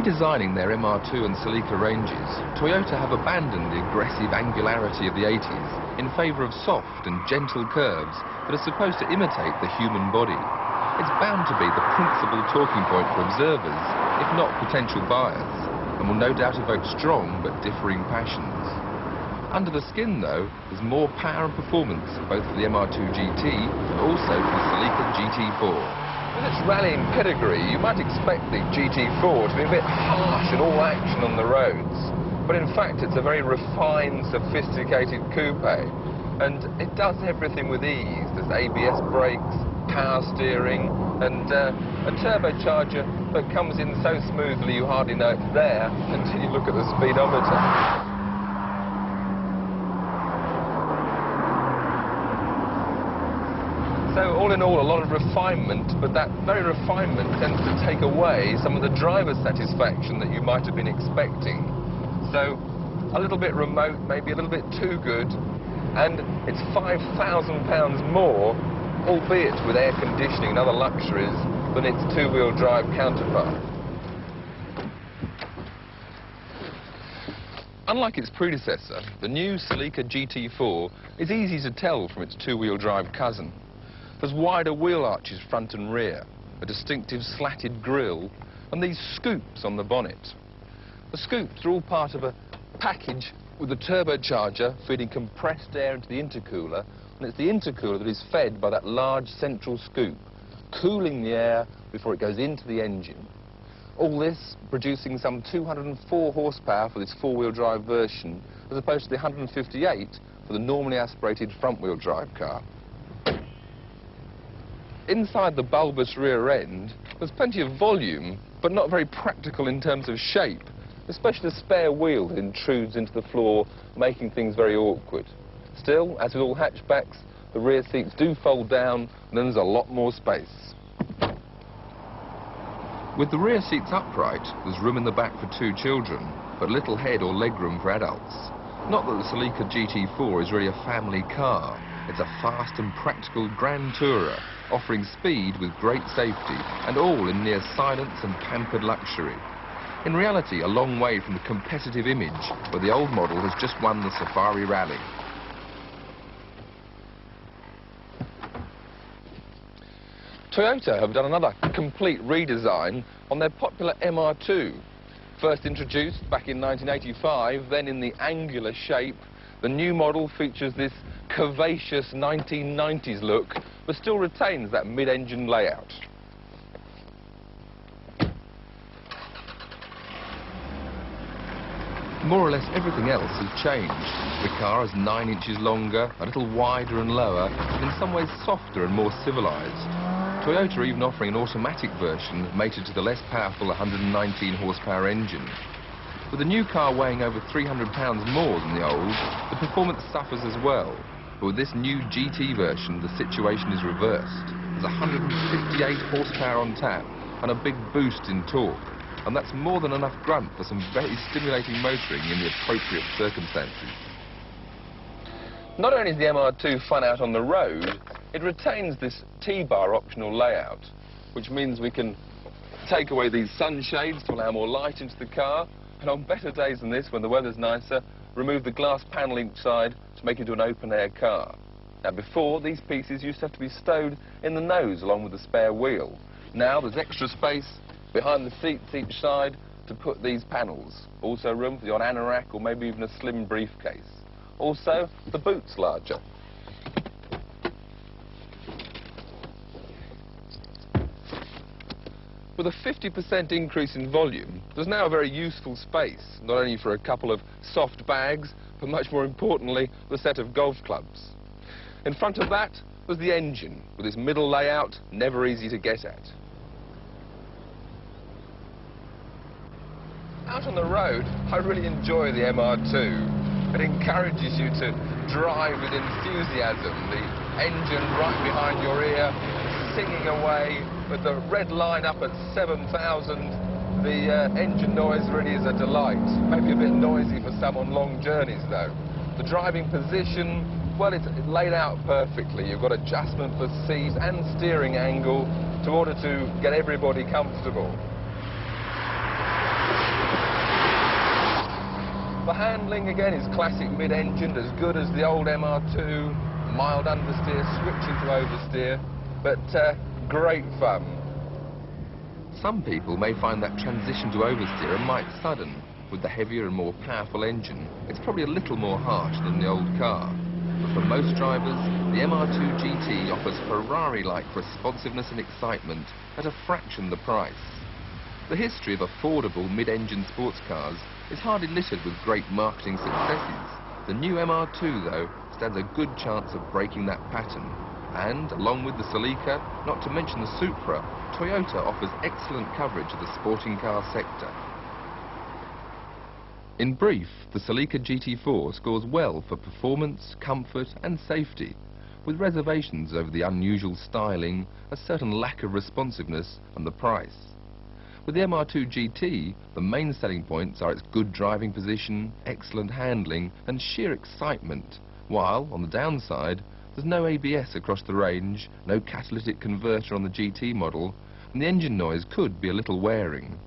redesigning their MR2 and Celica ranges, Toyota have abandoned the aggressive angularity of the 80s in favour of soft and gentle curves that are supposed to imitate the human body. It's bound to be the principal talking point for observers, if not potential buyers, and will no doubt evoke strong but differing passions. Under the skin, though, there's more power and performance, both for the MR2 GT and also for the Celica GT4. With its rallying pedigree, you might expect the GT4 to be a bit harsh and all action on the roads. But in fact, it's a very refined, sophisticated coupe, and it does everything with ease. There's ABS brakes, power steering, and a turbocharger that comes in so smoothly you hardly know it's there until you look at the speedometer. So all in all, a lot of refinement, but that very refinement tends to take away some of the driver satisfaction that you might have been expecting. So a little bit remote, maybe a little bit too good, and it's £5,000 more, albeit with air conditioning and other luxuries, than its two-wheel drive counterpart. Unlike its predecessor, the new Celica GT4 is easy to tell from its two-wheel drive cousin. There's wider wheel arches front and rear, a distinctive slatted grille, and these scoops on the bonnet. The scoops are all part of a package with a turbocharger feeding compressed air into the intercooler, and it's the intercooler that is fed by that large central scoop, cooling the air before it goes into the engine. All this producing some 204 horsepower for this four-wheel drive version, as opposed to the 158 for the normally aspirated front-wheel drive car. Inside the bulbous rear end, there's plenty of volume, but not very practical in terms of shape, especially the spare wheel that intrudes into the floor, making things very awkward. Still, as with all hatchbacks, the rear seats do fold down, and then there's a lot more space. With the rear seats upright, there's room in the back for two children, but little head or legroom for adults. Not that the Celica GT4 is really a family car. It's a fast and practical grand tourer, offering speed with great safety, and all in near silence and pampered luxury. In reality, a long way from the competitive image where the old model has just won the Safari Rally. Toyota have done another complete redesign on their popular MR2. First introduced back in 1985, then in the angular shape, the new model features this curvaceous 1990s look, but still retains that mid-engine layout. More or less everything else has changed. The car is 9 inches longer, a little wider and lower, and in some ways softer and more civilised. Toyota are even offering an automatic version mated to the less powerful 119 horsepower engine. With the new car weighing over 300 pounds more than the old, the performance suffers as well. But with this new GT version, the situation is reversed. There's 158 horsepower on tap and a big boost in torque. And that's more than enough grunt for some very stimulating motoring in the appropriate circumstances. Not only is the MR2 fun out on the road, it retains this T-bar optional layout, which means we can take away these sunshades to allow more light into the car, and on better days than this, when the weather's nicer, remove the glass panel each side to make it into an open-air car. Now, before, these pieces used to have to be stowed in the nose along with the spare wheel. Now there's extra space behind the seats each side to put these panels. Also room for the odd anorak or maybe even a slim briefcase. Also, the boot's larger. With a 50% increase in volume, there's now a very useful space, not only for a couple of soft bags, but much more importantly, the set of golf clubs. In front of that was the engine, with its middle layout never easy to get at. Out on the road, I really enjoy the MR2. It encourages you to drive with enthusiasm, the engine right behind your ear, singing away, with the red line up at 7,000. The engine noise really is a delight. Maybe a bit noisy for some on long journeys, though. The driving position, well, it's laid out perfectly. You've got adjustment for seat and steering angle in order to get everybody comfortable. For handling, again, it's classic mid-engined, as good as the old MR2, mild understeer, switching to oversteer, but great fun. Some people may find that transition to oversteer a mite sudden. With the heavier and more powerful engine, it's probably a little more harsh than the old car. But for most drivers, the MR2 GT offers Ferrari-like responsiveness and excitement at a fraction the price. The history of affordable mid-engine sports cars is hardly littered with great marketing successes. The new MR2, though, stands a good chance of breaking that pattern. And, along with the Celica, not to mention the Supra, Toyota offers excellent coverage of the sporting car sector. In brief, the Celica GT4 scores well for performance, comfort and safety, with reservations over the unusual styling, a certain lack of responsiveness and the price. With the MR2 GT, the main selling points are its good driving position, excellent handling and sheer excitement, while, on the downside, there's no ABS across the range, no catalytic converter on the GT model, and the engine noise could be a little wearing.